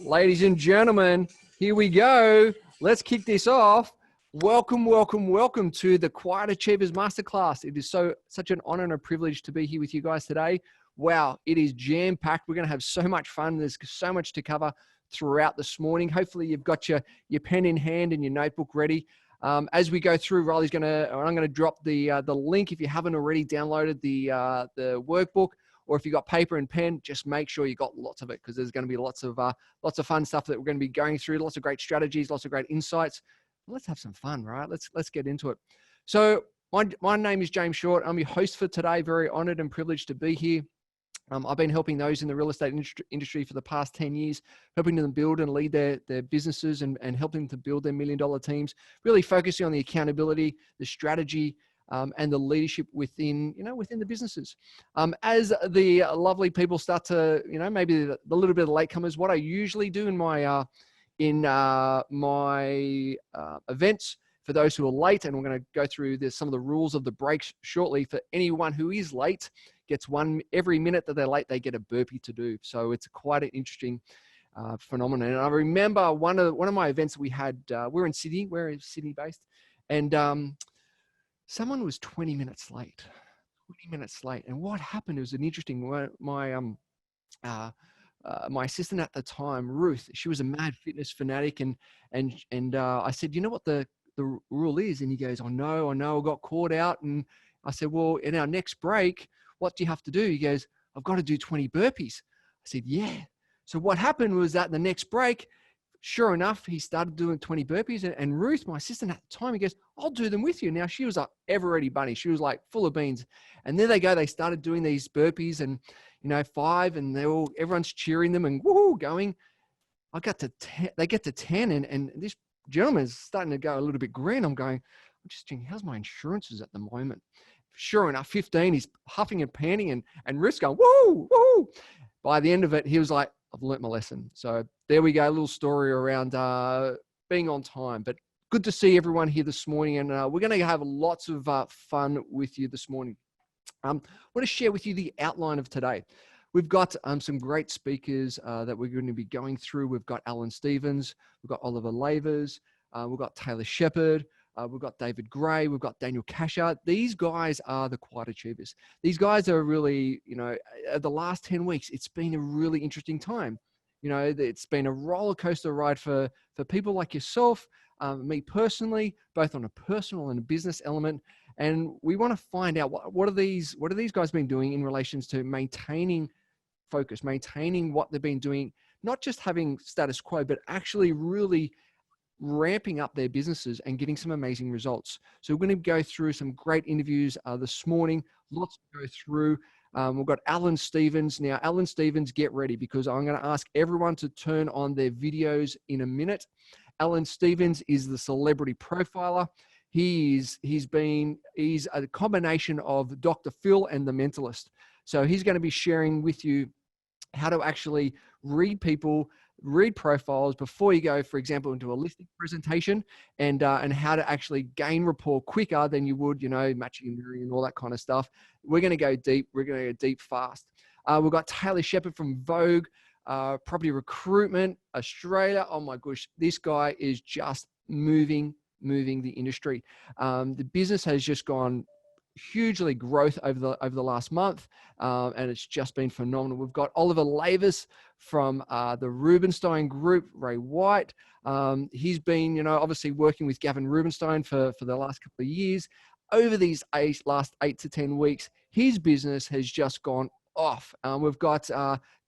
Ladies and gentlemen, here we go. Let's kick this off. Welcome, welcome, welcome to the Quiet Achievers Masterclass. It is such an honor and a privilege to be here with you guys today. Wow, it is jam-packed. We're going to have so much fun. There's so much to cover throughout this morning. Hopefully you've got your pen in hand and your notebook ready. As we go through, I'm going to drop the link if you haven't already downloaded the workbook, or if you've got paper and pen, just make sure you got lots of it, because there's going to be lots of fun stuff that we're going to be going through, lots of great strategies, lots of great insights. Let's have some fun, right? Let's get into it. So my name is James Short. I'm your host for today. Very honored and privileged to be here. I've been helping those in the real estate industry for the past 10 years, helping them build and lead their businesses and helping them to build their $1 million teams, really focusing on the accountability, the strategy, and the leadership within the businesses. As the lovely people start to, maybe the little bit of latecomers, what I usually do in my events for those who are late, and we're going to go through some of the rules of the breaks shortly. For anyone who is late, gets every minute that they're late, they get a burpee to do. So it's quite an interesting phenomenon. And I remember one of my events we had, we're in Sydney, we're Sydney based, and someone was 20 minutes late. 20 minutes late. And what happened was an interesting, my assistant at the time, Ruth, she was a mad fitness fanatic, and I said, you know what the rule is? And he goes, I know, I got caught out. And I said, well, in our next break, what do you have to do? He goes, I've got to do 20 burpees. I said, yeah. So what happened was that the next break, sure enough, he started doing 20 burpees, and Ruth, my assistant at the time, he goes, I'll do them with you. Now she was like ever ready bunny. She was like full of beans. And there they go. They started doing these burpees, and 5, and everyone's cheering them and woohoo going. I got to 10, they get to 10, and this gentleman is starting to go a little bit green. I'm just thinking, how's my insurances at the moment? Sure enough, 15, he's huffing and panting, and Ruth's going, woo, woo. By the end of it, he was like, I've learnt my lesson. So there we go, a little story around being on time. But good to see everyone here this morning, and we're going to have lots of fun with you this morning. I want to share with you the outline of today. We've got some great speakers that we're going to be going through. We've got Alan Stevens, we've got Oliver Lavers, we've got Taylor Shepard, we've got David Gray, we've got Daniel Casher. These guys are the Quiet Achievers. These guys are really, the last 10 weeks, it's been a really interesting time. It's been a roller coaster ride for people like yourself, me personally, both on a personal and a business element. And we want to find out what are these guys been doing in relations to maintaining focus, maintaining what they've been doing, not just having status quo, but actually really ramping up their businesses and getting some amazing results. So we're going to go through some great interviews this morning, lots to go through. We've got Alan Stevens. Now, Alan Stevens, get ready, because I'm going to ask everyone to turn on their videos in a minute. Alan Stevens is the celebrity profiler. He's a combination of Dr. Phil and the Mentalist. So he's going to be sharing with you how to actually read people, read profiles before you go, for example, into a listing presentation, and how to actually gain rapport quicker than you would, matching and mirroring and all that kind of stuff. We're going to go deep. We're going to go deep fast. We've got Taylor Shepard from Vogue, Property Recruitment Australia. Oh my gosh, this guy is just moving the industry. The business has just gone hugely growth over the last month, and it's just been phenomenal. We've got Oliver Lavers from the Rubenstein Group, Ray White. He's been, obviously working with Gavin Rubenstein for the last couple of years. Over these last 8 to 10 weeks, his business has just gone off. We've got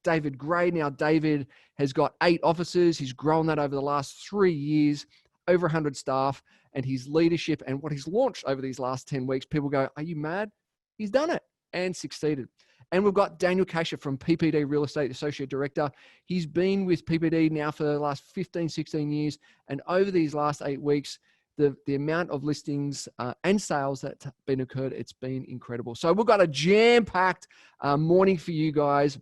David Gray. Now, David has got 8 offices. He's grown that over the last 3 years, over 100 staff, and his leadership and what he's launched over these last 10 weeks, people go, are you mad? He's done it and succeeded. And we've got Daniel Casher from PPD Real Estate, Associate Director. He's been with PPD now for the last 15, 16 years. And over these last 8 weeks, the amount of listings and sales that have been occurred, it's been incredible. So we've got a jam-packed morning for you guys,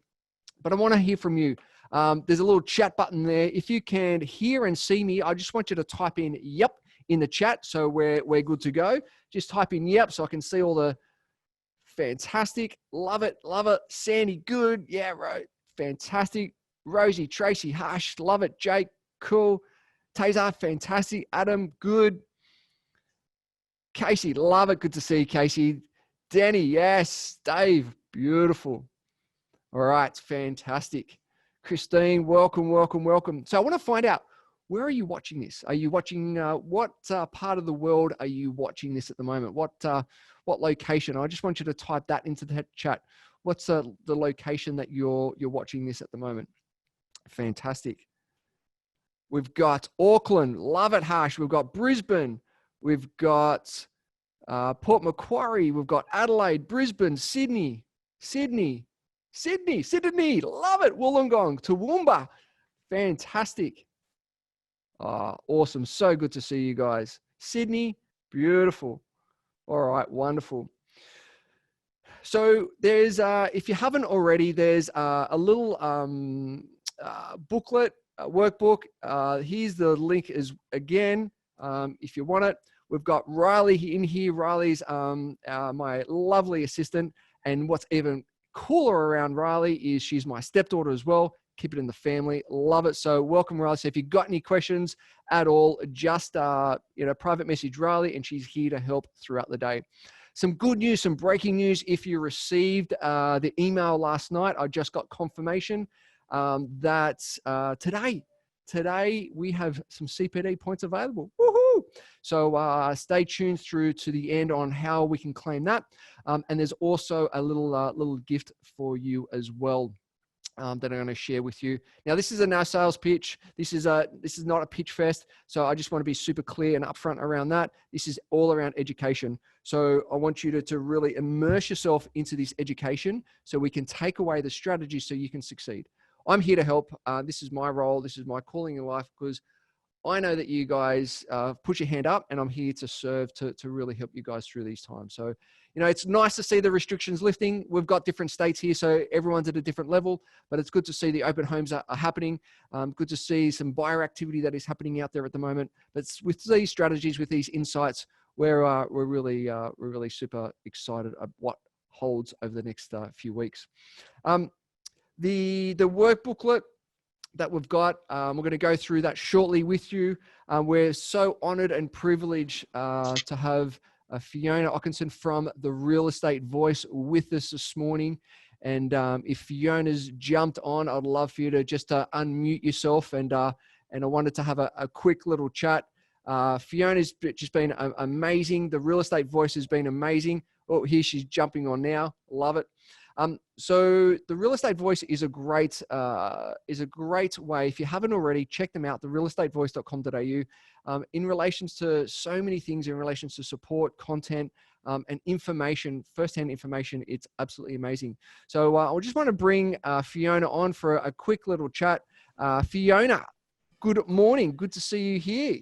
but I want to hear from you. There's a little chat button there. If you can hear and see me, I just want you to type in yep in the chat, so we're good to go. Just type in yep so I can see all the fantastic. Love it. Sandy, good. Yeah, right. Fantastic. Rosie, Tracy, Hush, love it. Jake, cool. Taser, fantastic. Adam, good. Casey, love it. Good to see you, Casey. Danny, yes. Dave, beautiful. All right, fantastic. Christine, welcome, welcome, welcome. So I want to find out, where are you watching this? Are you watching, what part of the world are you watching this at the moment? What location? I just want you to type that into the chat. What's the location that you're watching this at the moment? Fantastic. We've got Auckland, love it, Harsh. We've got Brisbane. We've got Port Macquarie. We've got Adelaide, Brisbane, Sydney, love it. Wollongong, Toowoomba, fantastic. Awesome. So good to see you guys. Sydney, beautiful. All right, wonderful. So there's, if you haven't already, there's a little booklet, workbook. Here's the link again, if you want it. We've got Riley in here. Riley's my lovely assistant. And what's even cooler around Riley is she's my stepdaughter as well. Keep it in the family. Love it. So welcome, Riley. So if you've got any questions at all, just private message Riley, and she's here to help throughout the day. Some good news, some breaking news. If you received the email last night, I just got confirmation that today we have some CPD points available. Woohoo! So stay tuned through to the end on how we can claim that. And there's also a little gift for you as well. That I'm going to share with you. Now, this is a no sales pitch. This is not a pitch fest. So I just want to be super clear and upfront around that. This is all around education. So I want you to really immerse yourself into this education so we can take away the strategy so you can succeed. I'm here to help. This is my role. This is my calling in life, because I know that you guys put your hand up, and I'm here to serve to really help you guys through these times. So, it's nice to see the restrictions lifting. We've got different states here, so everyone's at a different level, but it's good to see the open homes are happening. Good to see some buyer activity that is happening out there at the moment. But with these strategies, with these insights, we're really super excited about what holds over the next few weeks. The work booklet that we've got, we're going to go through that shortly with you. We're so honored and privileged to have Fiona Ockinson from the Real Estate Voice with us this morning. And if Fiona's jumped on, I'd love for you to just unmute yourself. And I wanted to have a quick little chat. Fiona's just been amazing. The Real Estate Voice has been amazing. Oh, here she's jumping on now. Love it. So the Real Estate Voice is a great way. If you haven't already, check them out, therealestatevoice.com.au, in relations to so many things, in relations to support, content, and information, firsthand information. It's absolutely amazing. So I just want to bring Fiona on for a quick little chat. Fiona, good morning. Good to see you here.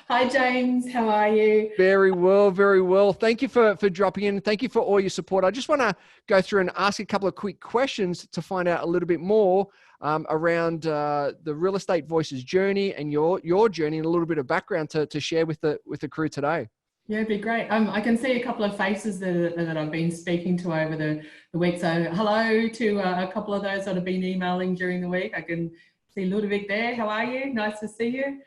Hi, James. How are you? Very well, very well. Thank you for dropping in. Thank you for all your support. I just want to go through and ask a couple of quick questions to find out a little bit more around the Real Estate Voice's journey and your journey, and a little bit of background to share with the crew today. Yeah, it'd be great. I can see a couple of faces that I've been speaking to over the week. So hello to a couple of those that have been emailing during the week. I can see Ludovic there. How are you? Nice to see you.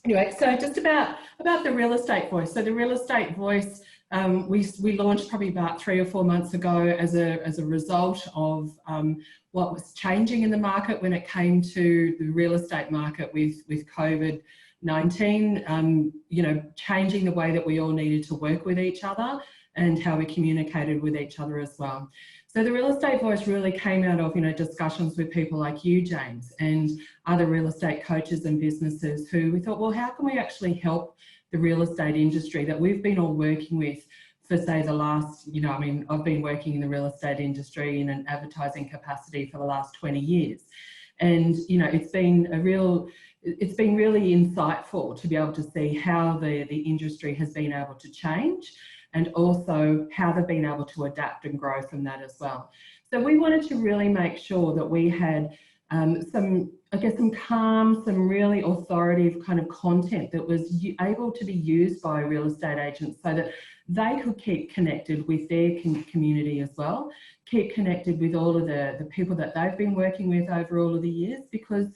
Anyway, so just about the Real Estate Voice. So the Real Estate Voice, we launched probably about 3 or 4 months ago as a result of what was changing in the market when it came to the real estate market with COVID-19, changing the way that we all needed to work with each other and how we communicated with each other as well. So the Real Estate Voice really came out of, discussions with people like you, James, and other real estate coaches and businesses who we thought, well, how can we actually help the real estate industry that we've been all working with for, say, the last, I've been working in the real estate industry in an advertising capacity for the last 20 years. And, it's been really insightful to be able to see how the industry has been able to change, and also how they've been able to adapt and grow from that as well. So we wanted to really make sure that we had some calm, some really authoritative kind of content that was able to be used by real estate agents so that they could keep connected with their community as well, keep connected with all of the people that they've been working with over all of the years, because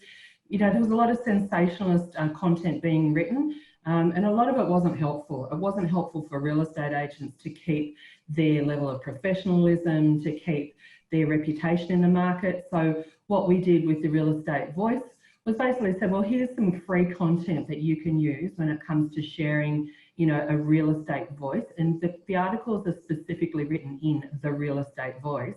there was a lot of sensationalist content being written, and a lot of it wasn't helpful. It wasn't helpful for real estate agents to keep their level of professionalism, to keep their reputation in the market. So what we did with the Real Estate Voice was basically said, well, here's some free content that you can use when it comes to sharing, a real estate voice. And the articles are specifically written in the Real Estate Voice.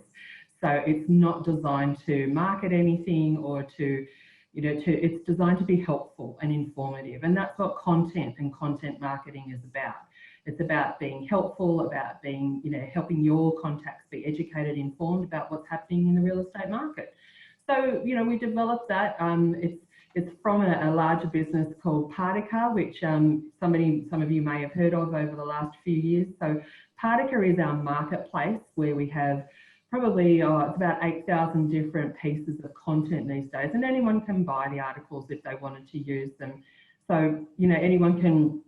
So it's not designed to market anything or to it's designed to be helpful and informative. And that's what content and content marketing is about. It's about being helpful, about being, helping your contacts be educated, informed about what's happening in the real estate market. So, we developed that. It's from a larger business called Partica, which some of you may have heard of over the last few years. So Partica is our marketplace where we have probably it's about 8,000 different pieces of content these days, and anyone can buy the articles if they wanted to use them. So, anyone can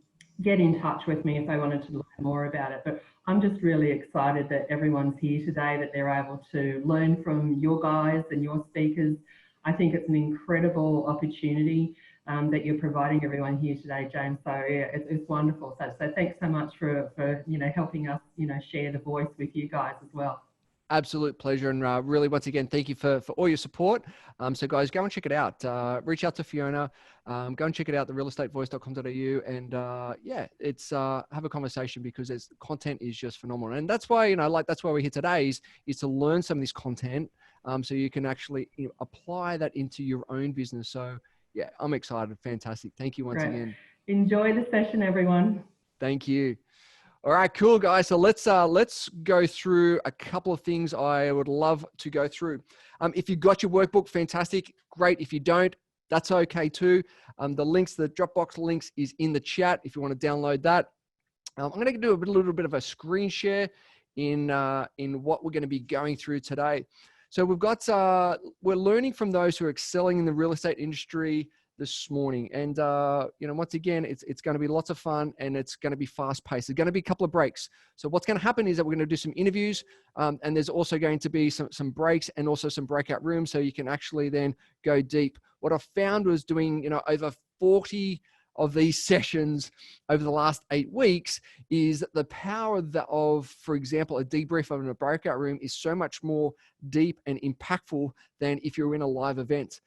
get in touch with me if they wanted to learn more about it. But I'm just really excited that everyone's here today, that they're able to learn from your guys and your speakers. I think it's an incredible opportunity that you're providing everyone here today, James. So yeah, it's wonderful. So thanks so much for helping us, share the voice with you guys as well. Absolute pleasure. And really, once again, thank you for all your support. So guys, go and check it out. Reach out to Fiona. Go and check it out, therealestatevoice.com.au. And yeah, it's have a conversation, because content is just phenomenal. And that's why, that's why we're here today is to learn some of this content, so you can actually apply that into your own business. So yeah, I'm excited. Fantastic. Thank you once again. Enjoy the session, everyone. Thank you. All right, cool, guys. So let's go through a couple of things I would love to go through. If you got your workbook, fantastic, great. If you don't, that's okay too. The Dropbox links is in the chat if you want to download that. I'm going to do a little bit of a screen share in what we're going to be going through today. So we've got we're learning from those who are excelling in the real estate industry this morning. And, once again, it's going to be lots of fun, and it's going to be fast paced. There's going to be a couple of breaks. So what's going to happen is that we're going to do some interviews, and there's also going to be some breaks and also some breakout rooms, so you can actually then go deep. What I found was doing, over 40 of these sessions over the last 8 weeks is the power of, for example, a debrief of a breakout room is so much more deep and impactful than if you're in a live event.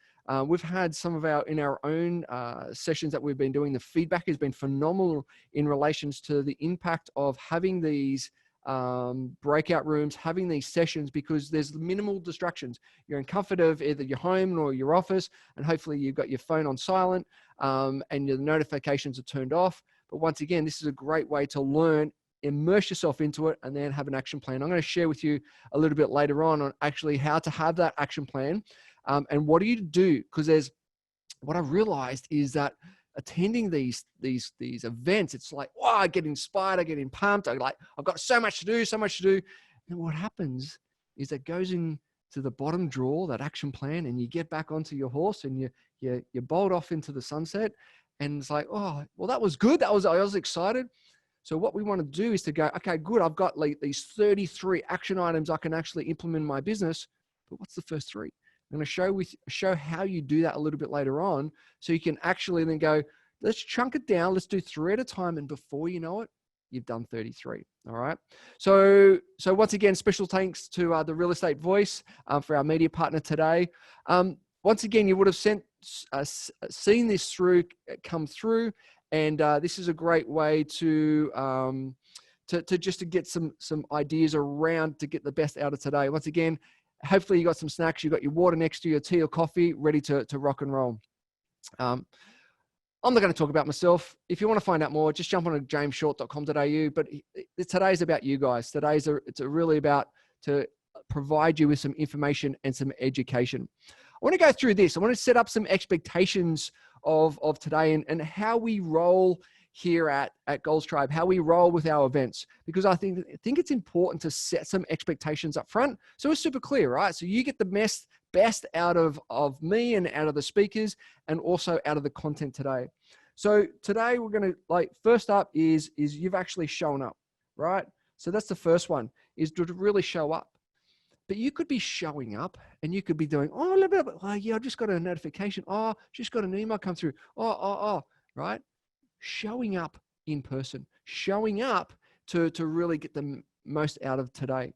We've had some of in our own sessions that we've been doing, the feedback has been phenomenal in relations to the impact of having these breakout rooms, having these sessions, because there's minimal distractions. You're in comfort of either your home or your office, and hopefully you've got your phone on silent, and your notifications are turned off. But once again, this is a great way to learn, immerse yourself into it, and then have an action plan. I'm going to share with you a little bit later on actually how to have that action plan. And what do you do? Because what I realized is that attending these events, it's like, wow, I get inspired, I get pumped. I've got so much to do. And what happens is it goes into the bottom drawer, that action plan, and you get back onto your horse and you bolt off into the sunset. And it's like, oh, well, that was good. I was excited. So what we want to do is to go, okay, good. I've got these 33 action items I can actually implement in my business. But what's the first 3? I'm going to show how you do that a little bit later on, so you can actually then go, let's chunk it down. Let's do 3 at a time. And before you know it, you've done 33. All right. So once again, special thanks to the Real Estate Voice for our media partner today. Once again, you would have seen this come through. And this is a great way to get some ideas around to get the best out of today. Once again, hopefully you got some snacks, you got your water next to your tea or coffee, ready to rock and roll. I'm not going to talk about myself. If you want to find out more, just jump on to jamesshort.com.au. But today's about you guys. It's really about to provide you with some information and some education. I want to go through this. I want to set up some expectations of today and how we roll here at Goals Tribe, how we roll with our events, because I think it's important to set some expectations up front so it's super clear, right? So you get the best out of me and out of the speakers, and also out of the content today. So today we're going to, first up is you've actually shown up, right? So that's the first one, is to really show up. But you could be showing up and you could be doing, oh, a little bit, oh yeah, I just got a notification. Oh, just got an email come through. Oh, right? Showing up in person, showing up to really get the most out of today.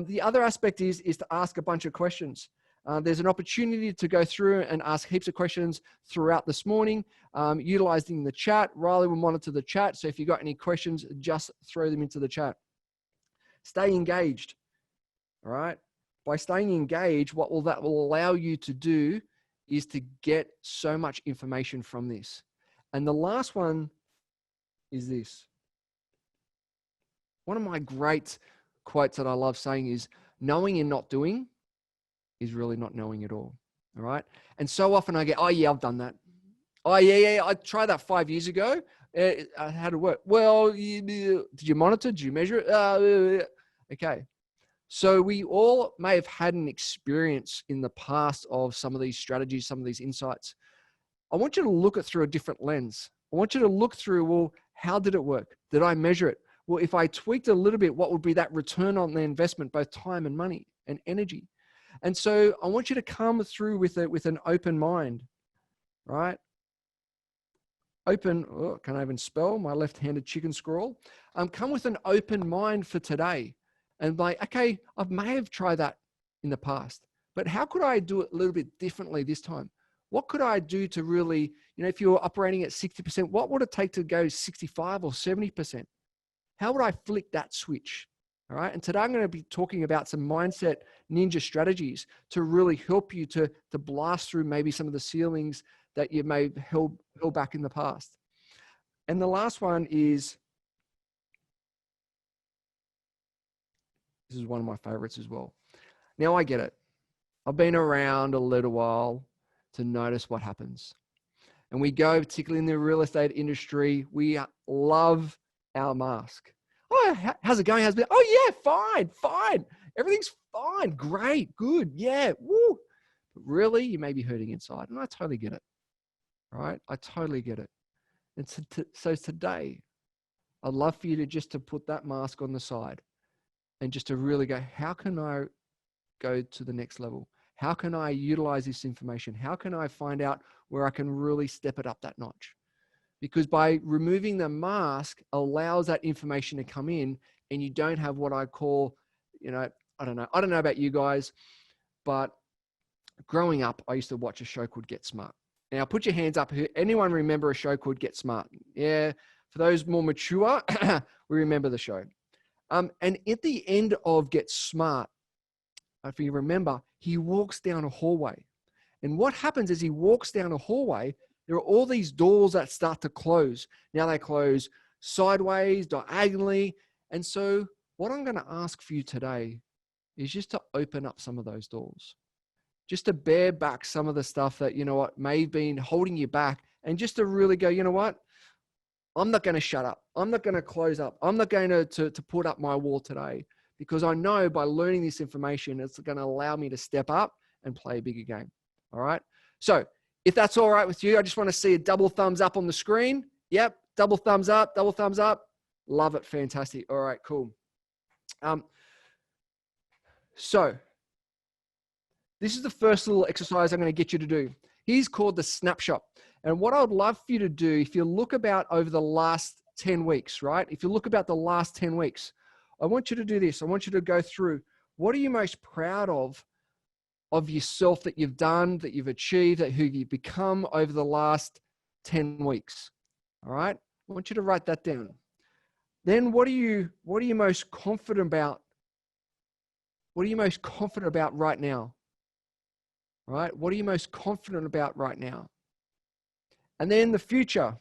The other aspect is to ask a bunch of questions. There's an opportunity to go through and ask heaps of questions throughout this morning, utilizing the chat. Riley will monitor the chat. So if you've got any questions, just throw them into the chat. Stay engaged. All right. By staying engaged, that will allow you to do is to get so much information from this. And the last one is this. One of my great quotes that I love saying is, knowing and not doing is really not knowing at all. All right. And so often I get, oh yeah, I've done that. Oh yeah, I tried that 5 years ago. How did it work? Well, did you monitor? Did you measure it? Okay. So we all may have had an experience in the past of some of these strategies, some of these insights. I want you to look at through a different lens. I want you to look through, well, how did it work? Did I measure it? Well, if I tweaked a little bit, what would be that return on the investment, both time and money and energy? And so I want you to come through with an open mind, right? Open, oh, can I even spell my left-handed chicken scrawl? Come with an open mind for today. And like, okay, I may have tried that in the past, but how could I do it a little bit differently this time? What could I do to really, if you're operating at 60%, what would it take to go 65 or 70%? How would I flick that switch? All right. And today I'm going to be talking about some mindset ninja strategies to really help you to blast through maybe some of the ceilings that you may have held back in the past. And the last one is, this is one of my favorites as well. Now I get it. I've been around a little while to notice what happens. And we go, particularly in the real estate industry, we love our mask. Oh, how's it going? How's it been? Oh yeah, fine. Everything's fine. Great, good. Yeah, woo. But really, you may be hurting inside. And I totally get it. Right? I totally get it. And so today, I'd love for you to put that mask on the side and just to really go, how can I go to the next level? How can I utilize this information? How can I find out where I can really step it up that notch? Because by removing the mask allows that information to come in, and you don't have what I call, I don't know about you guys, but growing up, I used to watch a show called Get Smart. Now put your hands up. Anyone remember a show called Get Smart? Yeah. For those more mature, we remember the show. And at the end of Get Smart, if you remember, he walks down a hallway. And what happens is he walks down a hallway, there are all these doors that start to close. Now they close sideways, diagonally. And so what I'm going to ask for you today is just to open up some of those doors. Just to bear back some of the stuff that, may have been holding you back, and just to really go, I'm not going to shut up. I'm not going to close up. I'm not going to put up my wall today, because I know by learning this information, it's going to allow me to step up and play a bigger game. All right. So if that's all right with you, I just want to see a double thumbs up on the screen. Yep. Double thumbs up, double thumbs up. Love it. Fantastic. All right, cool. So this is the first little exercise I'm going to get you to do. Here's called the snapshot. And what I would love for you to do, if you look about over the last 10 weeks, right? If you look about the last 10 weeks, I want you to do this. I want you to go through, what are you most proud of yourself that you've done, that you've achieved, that who you've become over the last 10 weeks? All right. I want you to write that down. Then what are you most confident about? What are you most confident about right now? Right? What are you most confident about right now? And then the future,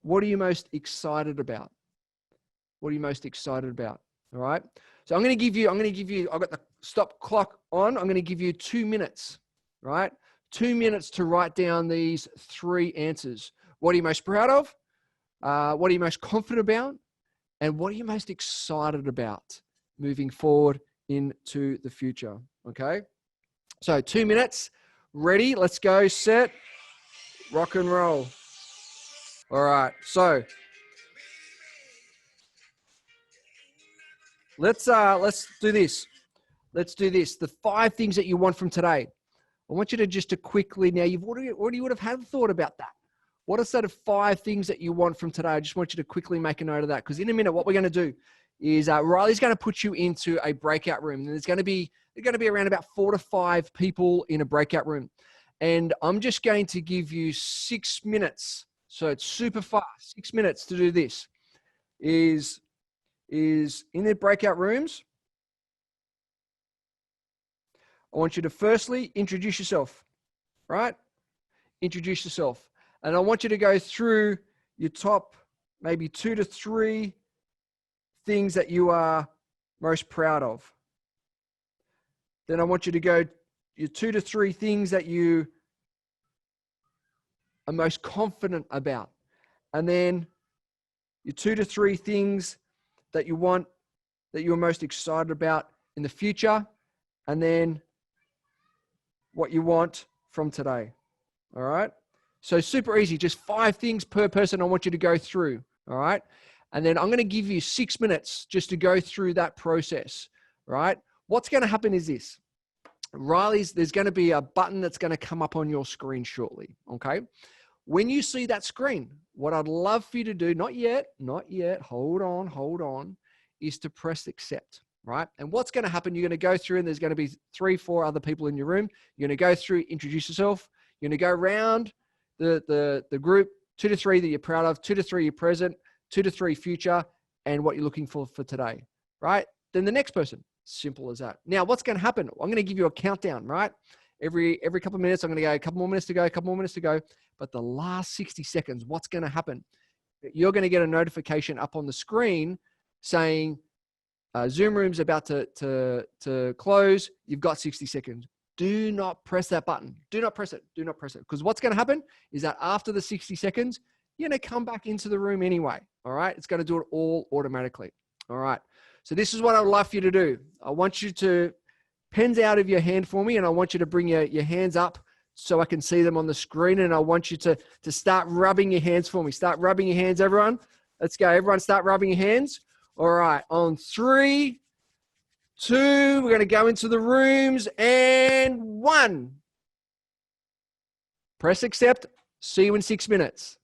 what are you most excited about? What are you most excited about? All right. So I'm going to give you, I've got the stop clock on. I'm going to give you 2 minutes, right? 2 minutes to write down these 3 answers. What are you most proud of? What are you most confident about? And what are you most excited about moving forward into the future? Okay. So 2 minutes, ready, let's go, set, rock and roll. All right, so let's do this. let's do this. The 5 things that you want from today. I want you to just to quickly, now you've already would have had a thought about that. What are sort of 5 things that you want from today? I just want you to quickly make a note of that, because in a minute, what we're going to do is Riley's going to put you into a breakout room. And there's going to be around about 4 to 5 people in a breakout room. And I'm just going to give you 6 minutes. So it's super fast. 6 minutes to do this. Is in the breakout rooms, I want you to firstly introduce yourself, right? Introduce yourself. And I want you to go through your top maybe 2 to 3 things that you are most proud of. Then I want you to go your 2 to 3 things that you are most confident about. And then your 2 to 3 things that you want, that you're most excited about in the future. And then what you want from today. All right. So super easy, just 5 things per person I want you to go through. All right. And then I'm going to give you 6 minutes just to go through that process. Right. What's going to happen is this. There's going to be a button that's going to come up on your screen shortly. Okay. When you see that screen, what I'd love for you to do, not yet, hold on, is to press accept. Right. And what's going to happen, you're going to go through and there's going to be 3, 4 other people in your room. You're going to go through, introduce yourself. You're going to go around the group, 2 to 3 that you're proud of, 2 to 3 you're present, 2 to 3 future, and what you're looking for today. Right. Then the next person, simple as that. Now, what's going to happen? I'm going to give you a countdown, right? Every couple of minutes, I'm going to go a couple more minutes to go, a couple more minutes to go. But the last 60 seconds, what's going to happen? You're going to get a notification up on the screen saying, Zoom room's about to close. You've got 60 seconds. Do not press that button. Do not press it. Do not press it. Because what's going to happen is that after the 60 seconds, you're going to come back into the room anyway. All right. It's going to do it all automatically. All right. So this is what I would love for you to do. I want you to pens out of your hand for me, and I want you to bring your hands up so I can see them on the screen. And I want you to start rubbing your hands for me. Start rubbing your hands, everyone. Let's go. Everyone start rubbing your hands. All right. On 3, 2, we're going to go into the rooms, and 1. Press accept. See you in 6 minutes.